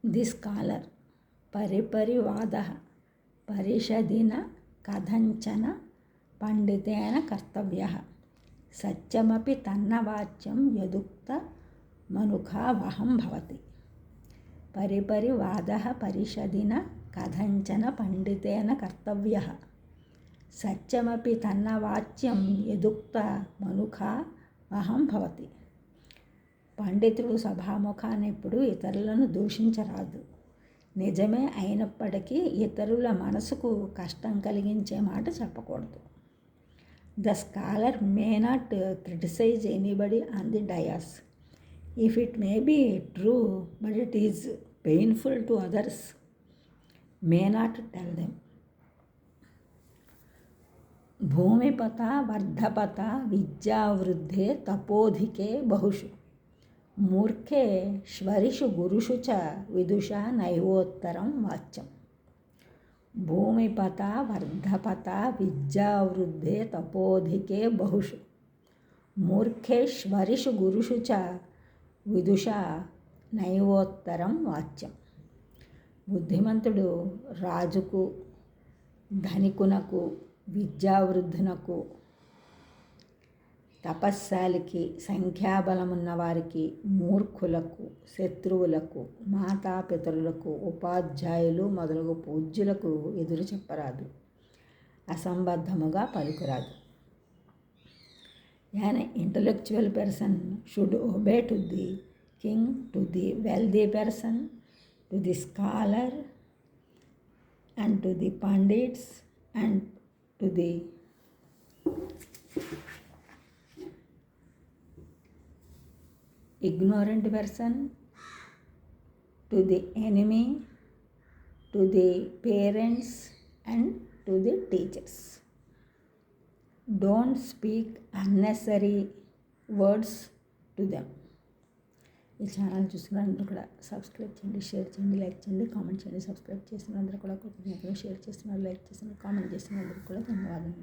The scholar పరిపరివాదః పరిషదిన కథంచన పండితేన కర్తవ్యః సత్యమపి తన్న వాచ్యం యదుక్త మనుఖావహం భవతి. పరిపరివాదః పరిషదిన కథంచన పండితేన కర్తవ్యః సత్యమపి తన్న వాచ్యం యదుక్త మనుఖావహం భవతి. పండితుడు సభాముఖాన ఎప్పుడు ఇతరులను దూషించరాదు. నిజమే అయినప్పటికీ ఇతరుల మనసుకు కష్టం కలిగించే మాట చెప్పకూడదు. The scholar may not criticise anybody on the dais. If it may be true but it is painful to others, may not tell them. భూమిపత వర్ధపత విద్యావృద్ధే తపోధికే బహుషు మూర్ఖే శ్వరిషు గురుషు చ విదుషా నైవోత్తరం వాచ్యం. భూమిపత వర్ధపత విద్యావృద్ధే తపోధికే బహుషు మూర్ఖేశ్వరిషు గురుషు చ విదుషా నైవోత్తరం వాచ్యం. బుద్ధిమంతుడు రాజుకు, ధనికునకు, విద్యావృద్ధునకు, తపశ్శాలికి, సంఖ్యాబలమున్న వారికి, మూర్ఖులకు, శత్రువులకు, మాతాపితరులకు, ఉపాధ్యాయులు మొదలగు పూజ్యులకు ఎదురు చెప్పరాదు, అసంబద్ధముగా పలుకురాదు. An intellectual person should obey to the king, to the wealthy person, to the scholar, and to the pandits, and to the ignorant person, to the enemy, to the parents, and to the teachers. Don't speak unnecessary words to them. ఈ channel చూసిన అందరూ కూడా subscribe చేయండి, share చేయండి, like చేయండి, comment చేయండి. Subscribe చేసిన అందరూ కూడా కృతజ్ఞతలు, షేర్ చేస్తున్నారు, లైక్ చేస్తున్నారు, కామెంట్ చేస్తున్న అందరూ కూడా ధన్యవాదాలు.